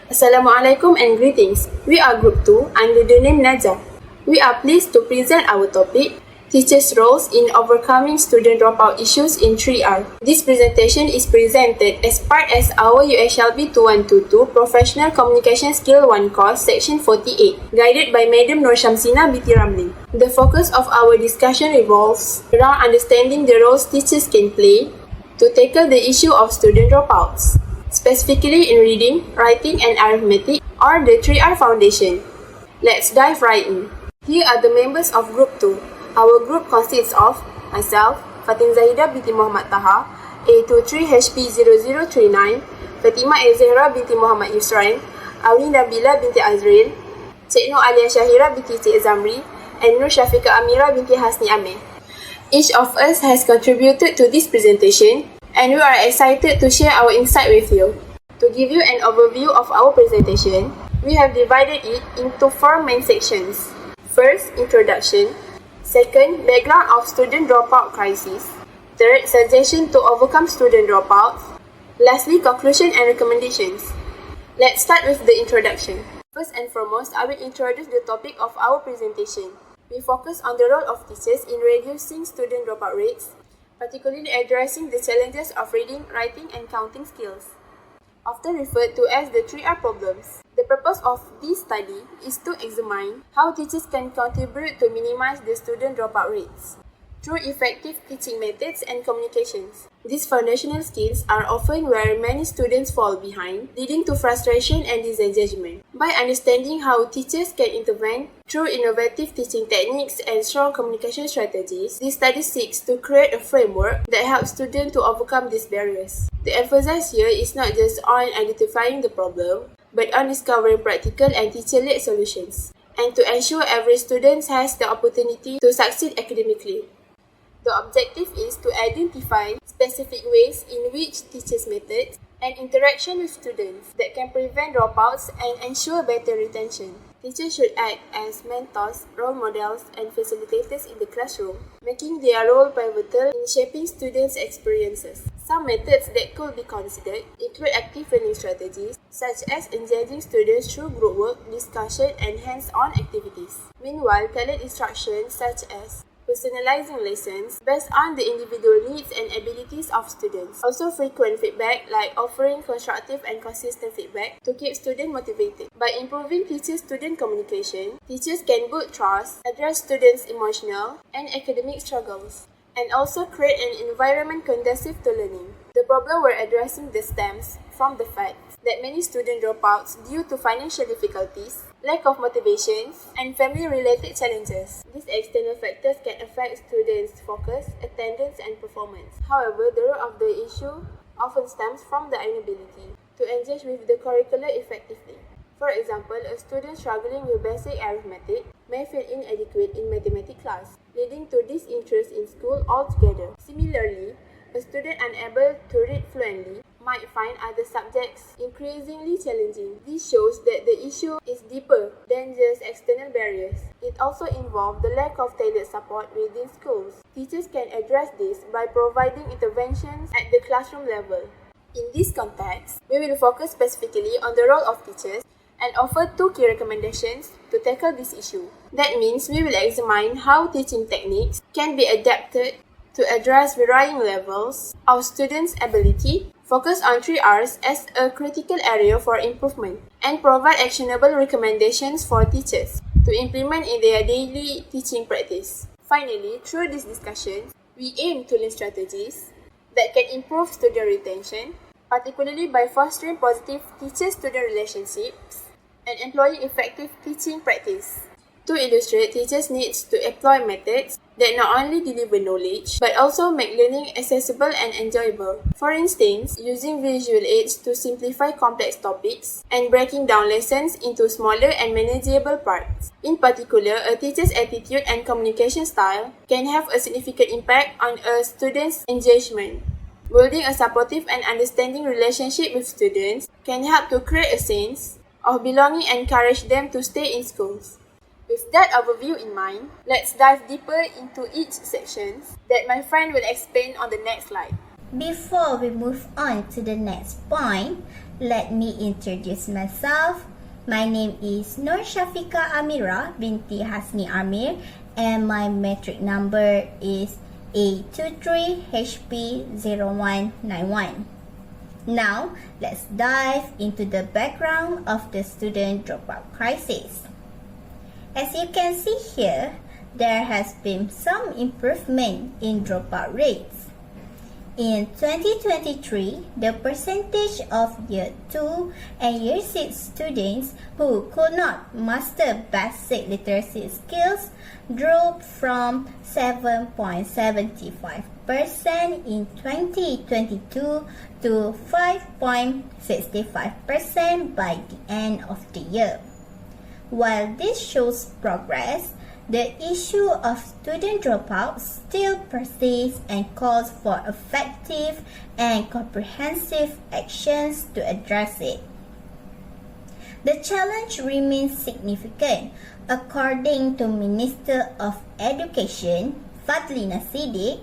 Assalamualaikum and greetings. We are Group 2 under the name Najah. We are pleased to present our topic, Teachers' Roles in Overcoming Student Dropout Issues in 3R. This presentation is presented as part of our USLB 2122 Professional Communication Skill 1 course, Section 48, guided by Madam Norshamsina binti Ramli. The focus of our discussion revolves around understanding the roles teachers can play to tackle the issue of student dropouts, specifically in reading, writing, and arithmetic, or the 3R Foundation. Let's dive right in. Here are the members of Group 2. Our group consists of myself, Fatin ZAHIDAH binti Muhammad TAHA, A23HP0039, FETIMA EZZEHRA binti Muhammad YUSRAN, AUNI NABILA binti AZRIL, Cik Nur ALIA SHAHIRAH binti Cik ZAMRI, and NURSYAFIQAH AMIRAH binti HASNI AMIR. Each of us has contributed to this presentation, and we are excited to share our insight with you. To give you an overview of our presentation, we have divided it into 4 main sections. First, introduction. Second, background of student dropout crisis. Third, suggestion to overcome student dropouts. Lastly, conclusion and recommendations. Let's start with the introduction. First and foremost, I will introduce the topic of our presentation. We focus on the role of teachers in reducing student dropout rates, particularly addressing the challenges of reading, writing, and counting skills, often referred to as the 3R problems. The purpose of this study is to examine how teachers can contribute to minimize the student dropout rates through effective teaching methods and communications. These foundational skills are often where many students fall behind, leading to frustration and disengagement. By understanding how teachers can intervene through innovative teaching techniques and strong communication strategies, this study seeks to create a framework that helps students to overcome these barriers. The emphasis here is not just on identifying the problem, but on discovering practical and teacher-led solutions, and to ensure every student has the opportunity to succeed academically. The objective is to identify specific ways in which teachers' methods and interaction with students that can prevent dropouts and ensure better retention. Teachers should act as mentors, role models, and facilitators in the classroom, making their role pivotal in shaping students' experiences. Some methods that could be considered include active learning strategies, such as engaging students through group work, discussion, and hands-on activities. Meanwhile, tailored instruction, such as personalizing lessons based on the individual needs and abilities of students. Also, frequent feedback, like offering constructive and consistent feedback to keep students motivated. By improving teacher-student communication, teachers can build trust, address students' emotional and academic struggles, and also create an environment conducive to learning. The problem we're addressing stems from the fact that many student dropouts due to financial difficulties, lack of motivation, and family-related challenges. These external factors can affect students' focus, attendance, and performance. However, the root of the issue often stems from the inability to engage with the curriculum effectively. For example, a student struggling with basic arithmetic may feel inadequate in mathematics class, leading to disinterest in school altogether. Similarly, a student unable to read fluently might find other subjects increasingly challenging. This shows that the issue is deeper than just external barriers. It also involves the lack of tailored support within schools. Teachers can address this by providing interventions at the classroom level. In this context, we will focus specifically on the role of teachers and offer 2 key recommendations to tackle this issue. That means we will examine how teaching techniques can be adapted to address varying levels of students' ability, focus on 3Rs as a critical area for improvement, and provide actionable recommendations for teachers to implement in their daily teaching practice. Finally, through this discussion, we aim to learn strategies that can improve student retention, particularly by fostering positive teacher-student relationships and employing effective teaching practice. To illustrate, teachers need to employ methods that not only deliver knowledge, but also make learning accessible and enjoyable. For instance, using visual aids to simplify complex topics and breaking down lessons into smaller and manageable parts. In particular, a teacher's attitude and communication style can have a significant impact on a student's engagement. Building a supportive and understanding relationship with students can help to create a sense of belonging and encourage them to stay in schools. With that overview in mind, let's dive deeper into each section that my friend will explain on the next slide. Before we move on to the next point, Let me introduce myself. My name is NURSYAFIQAH AMIRAH binti HASNI AMIR, and my metric number is A23HP0191. Now, let's dive into the background of the student dropout crisis. As you can see here, there has been some improvement in dropout rates. In 2023, the percentage of Year 2 and Year 6 students who could not master basic literacy skills dropped from 7.75% in 2022 to 5.65% by the end of the year. While this shows progress, the issue of student dropouts still persists and calls for effective and comprehensive actions to address it. The challenge remains significant. According to Minister of Education, Fadlina Siddiq,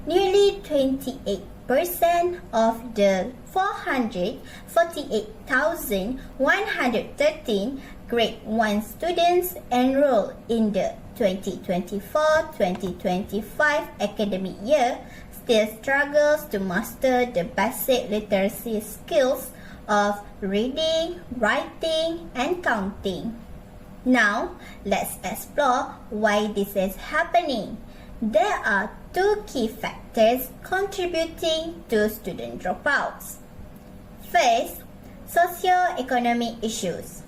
nearly 28% of the 448,113 Grade 1 students enrolled in the 2024-2025 academic year still struggles to master the basic literacy skills of reading, writing, and counting. Now, let's explore why this is happening. There are two key factors contributing to student dropouts. First, socio-economic issues.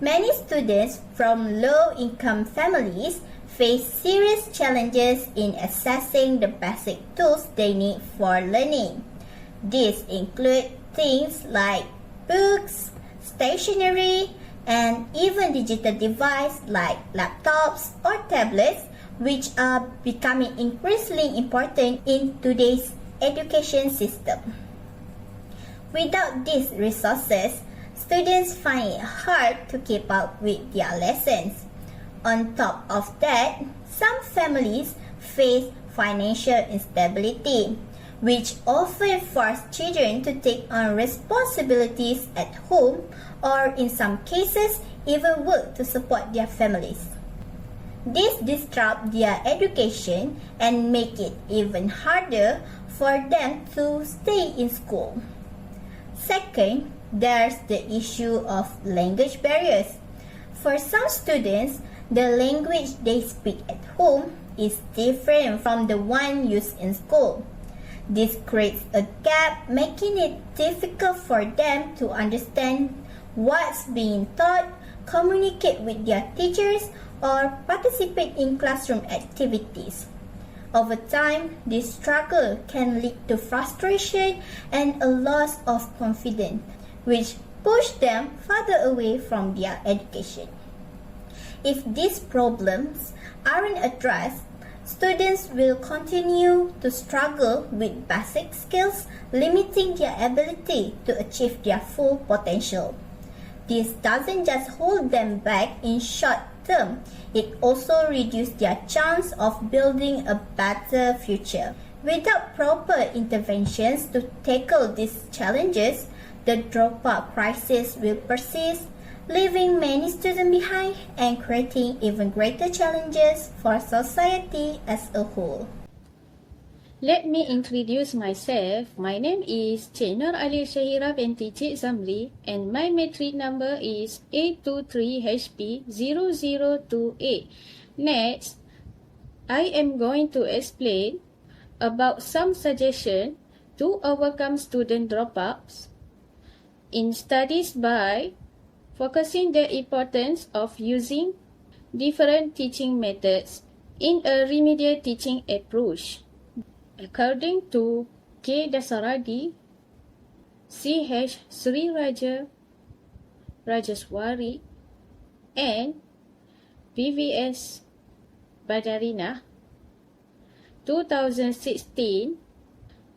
Many students from low-income families face serious challenges in accessing the basic tools they need for learning. These include things like books, stationery, and even digital devices like laptops or tablets, which are becoming increasingly important in today's education system. Without these resources, students find it hard to keep up with their lessons. On top of that, some families face financial instability, which often force children to take on responsibilities at home or in some cases even work to support their families. This disrupts their education and make it even harder for them to stay in school. Second, there's the issue of language barriers. For some students, the language they speak at home is different from the one used in school. This creates a gap, making it difficult for them to understand what's being taught, communicate with their teachers, or participate in classroom activities. Over time, this struggle can lead to frustration and a loss of confidence, which push them further away from their education. If these problems aren't addressed, students will continue to struggle with basic skills, limiting their ability to achieve their full potential. This doesn't just hold them back in short term, it also reduces their chance of building a better future. Without proper interventions to tackle these challenges, the dropout crisis will persist, leaving many students behind and creating even greater challenges for society as a whole. Let me introduce myself. My name is Cik Nur Ali SHAHIRAH binti Cik ZAMRI, and my metric number is A23HP0028. Next, I am going to explain about some suggestions to overcome student dropouts in studies by focusing the importance of using different teaching methods in a remedial teaching approach. According to K. Dasaradi, C.H. Sri Raja Rajaswari, and P.V.S. Badarina, 2016,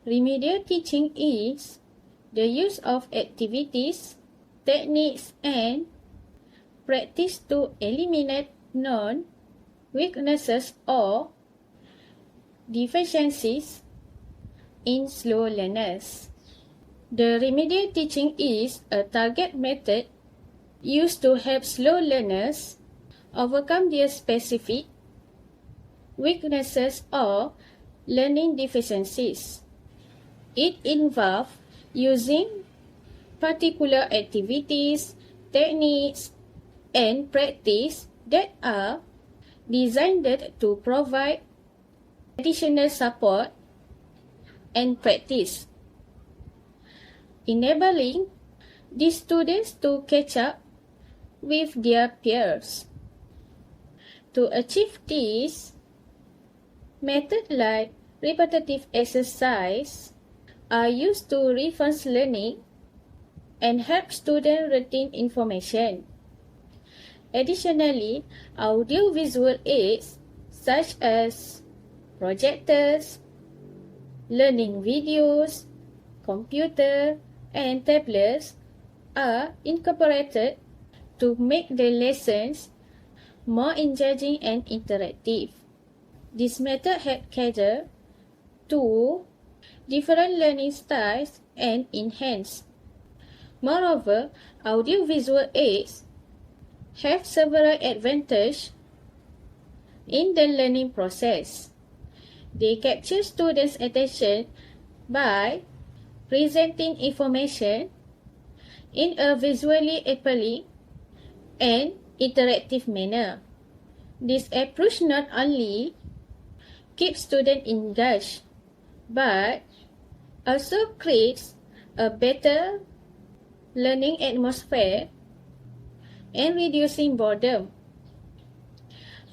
remedial teaching is the use of activities, techniques, and practice to eliminate known weaknesses or deficiencies in slow learners. The remedial teaching is a target method used to help slow learners overcome their specific weaknesses or learning deficiencies. It involves using particular activities, techniques, and practice that are designed to provide additional support and practice, enabling these students to catch up with their peers. To achieve this, methods like repetitive exercise are used to reinforce learning and help students retain information. Additionally, audiovisual aids such as projectors, learning videos, computer, and tablets are incorporated to make the lessons more engaging and interactive. This method helps cater to different learning styles and enhance. Moreover, audiovisual aids have several advantages in the learning process. They capture students' attention by presenting information in a visually appealing and interactive manner. This approach not only keeps students engaged, but also creates a better learning atmosphere and reducing boredom.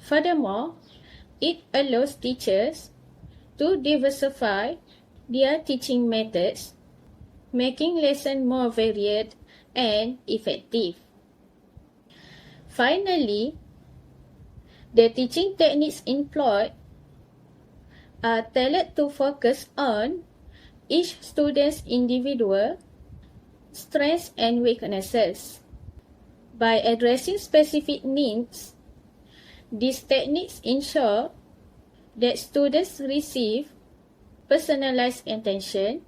Furthermore, it allows teachers to diversify their teaching methods, making lessons more varied and effective. Finally, the teaching techniques employed are tailored to focus on each student's individual strengths and weaknesses. By addressing specific needs, these techniques ensure that students receive personalized attention,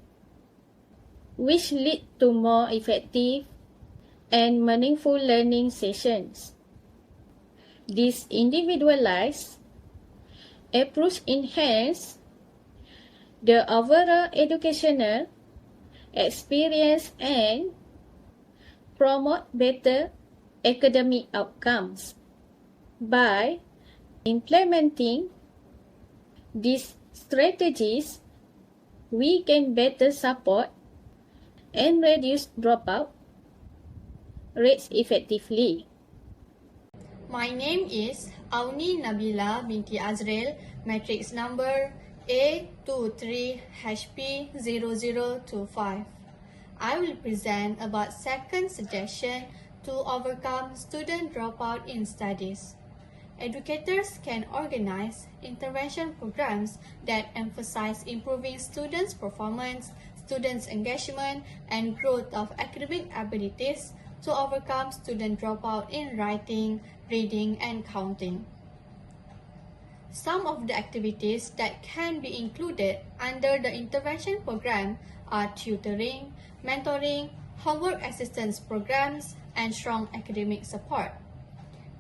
which lead to more effective and meaningful learning sessions. This individualized approach enhances the overall educational experience and promote better academic outcomes. By implementing these strategies, we can better support and reduce dropout rates effectively. My name is AUNI NABILA binti AZRIL, matrix number A23HP0025. I will present about second suggestion to overcome student dropout in studies. Educators can organize intervention programs that emphasize improving students' performance, students' engagement, and growth of academic abilities to overcome student dropout in writing, reading, and counting. Some of the activities that can be included under the intervention program are tutoring, mentoring, homework assistance programs, and strong academic support.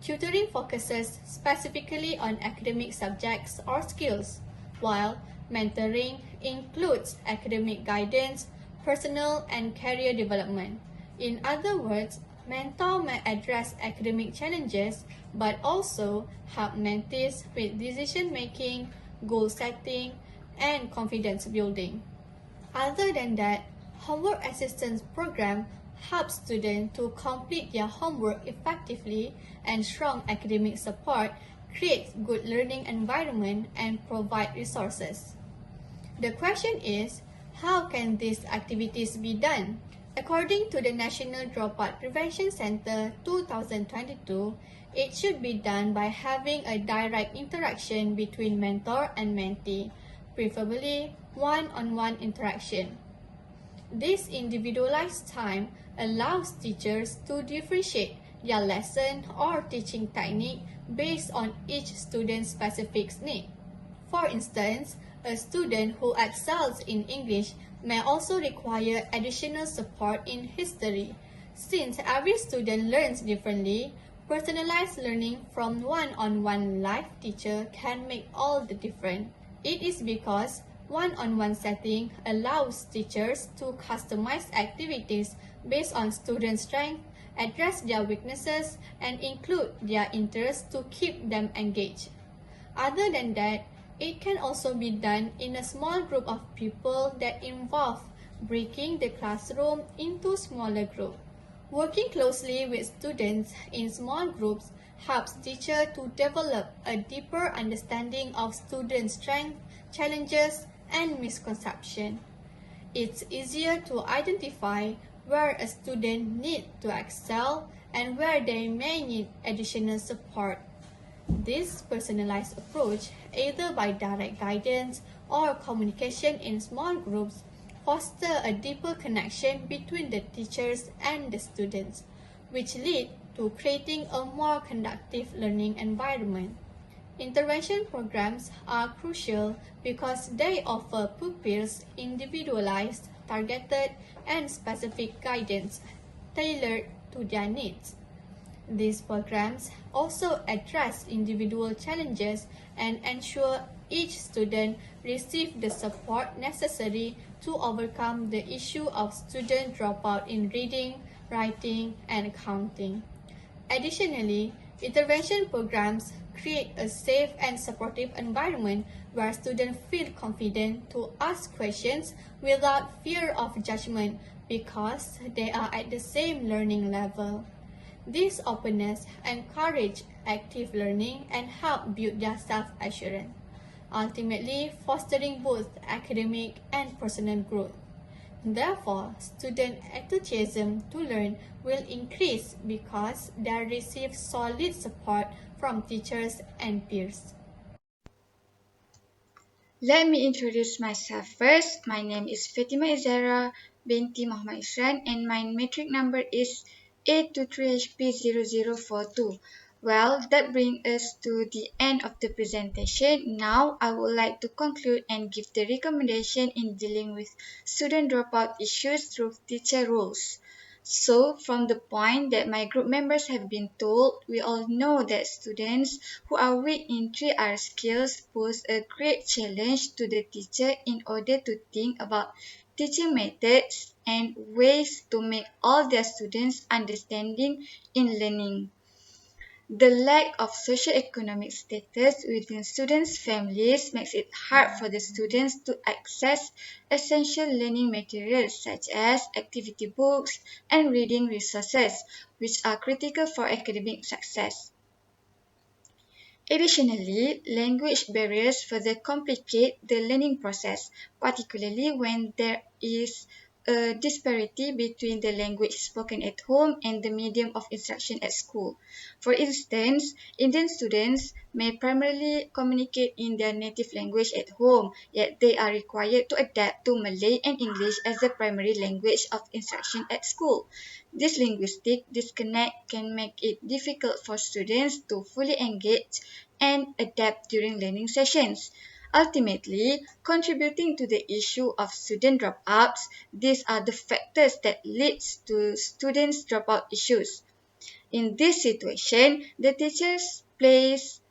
Tutoring focuses specifically on academic subjects or skills, while mentoring includes academic guidance, personal and career development. In other words, mentor may address academic challenges but also help mentees with decision-making, goal setting, and confidence building. Other than that, homework assistance program helps students to complete their homework effectively, and strong academic support creates good learning environment and provide resources. The question is, how can these activities be done? According to the National Dropout Prevention Center 2022, it should be done by having a direct interaction between mentor and mentee, preferably one-on-one interaction. This individualized time allows teachers to differentiate their lesson or teaching technique based on each student's specific need. For instance, A student who excels in English may also require additional support in history. Since every student learns differently, personalized learning from one-on-one live teacher can make all the difference. It is because one-on-one setting allows teachers to customize activities based on student strengths, address their weaknesses, and include their interests to keep them engaged. Other than that, it can also be done in a small group of people that involve breaking the classroom into smaller groups. Working closely with students in small groups helps teachers to develop a deeper understanding of student strengths, challenges, and misconceptions. It's easier to identify where a student needs to excel and where they may need additional support. This personalized approach, either by direct guidance or communication in small groups, fosters a deeper connection between the teachers and the students, which lead to creating a more conducive learning environment. Intervention programs are crucial because they offer pupils individualized, targeted, and specific guidance tailored to their needs. These programs also address individual challenges and ensure each student receives the support necessary to overcome the issue of student dropout in reading, writing, and counting. Additionally, intervention programs create a safe and supportive environment where students feel confident to ask questions without fear of judgment because they are at the same learning level. This openness encourages active learning and helps build their self-assurance, ultimately fostering both academic and personal growth. Therefore, student enthusiasm to learn will increase because they receive solid support from teachers and peers. Let me introduce myself first. My name is FETIMA EZZEHRA BINTI Muhammad YUSRAN and my matric number is 823HP0042. Well, that brings us to the end of the presentation. Now, I would like to conclude and give the recommendation in dealing with student dropout issues through teacher roles. So, from the point that my group members have been told, we all know that students who are weak in 3R skills pose a great challenge to the teacher in order to think about teaching methods and ways to make all their students understanding in learning. The lack of socioeconomic status within students' families makes it hard for the students to access essential learning materials such as activity books and reading resources, which are critical for academic success. Additionally, language barriers further complicate the learning process, particularly when there is a disparity between the language spoken at home and the medium of instruction at school. For instance, Indian students may primarily communicate in their native language at home, yet they are required to adapt to Malay and English as the primary language of instruction at school. This linguistic disconnect can make it difficult for students to fully engage and adapt during learning sessions. Ultimately, contributing to the issue of student dropouts, these are the factors that leads to students dropout issues. In this situation, the teachers plays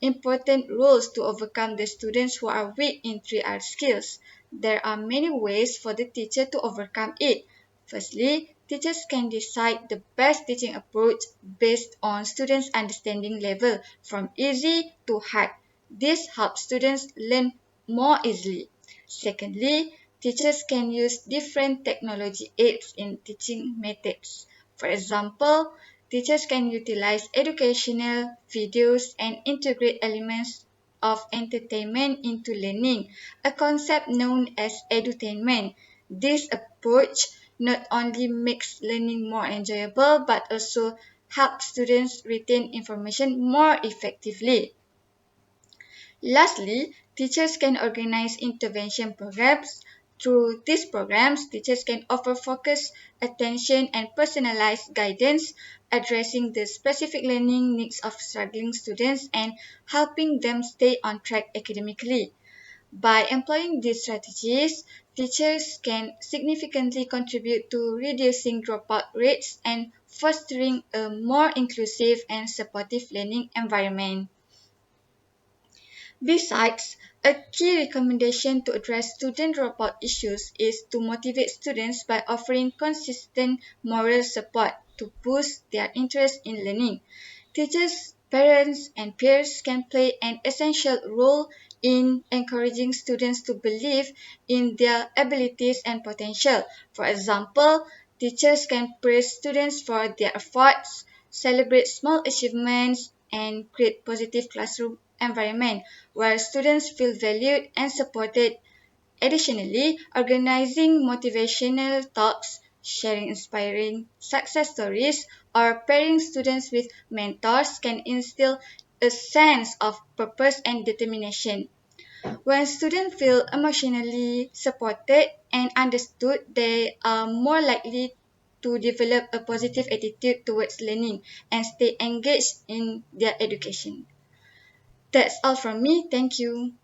important roles to overcome the students who are weak in 3R skills. There are many ways for the teacher to overcome it. Firstly, teachers can decide the best teaching approach based on students' understanding level from easy to hard. This helps students learn more easily. Secondly, teachers can use different technology aids in teaching methods. For example, teachers can utilize educational videos and integrate elements of entertainment into learning, a concept known as edutainment. This approach not only makes learning more enjoyable but also helps students retain information more effectively. Lastly, teachers can organize intervention programs. Through these programs, teachers can offer focused attention and personalized guidance, addressing the specific learning needs of struggling students and helping them stay on track academically. By employing these strategies, teachers can significantly contribute to reducing dropout rates and fostering a more inclusive and supportive learning environment. Besides, a key recommendation to address student dropout issues is to motivate students by offering consistent moral support to boost their interest in learning. Teachers, parents, and peers can play an essential role in encouraging students to believe in their abilities and potential. For example, teachers can praise students for their efforts, celebrate small achievements, and create positive classroom environment where students feel valued and supported. Additionally, organizing motivational talks, sharing inspiring success stories, or pairing students with mentors can instill a sense of purpose and determination. When students feel emotionally supported and understood, they are more likely to develop a positive attitude towards learning and stay engaged in their education. That's all from me. Thank you.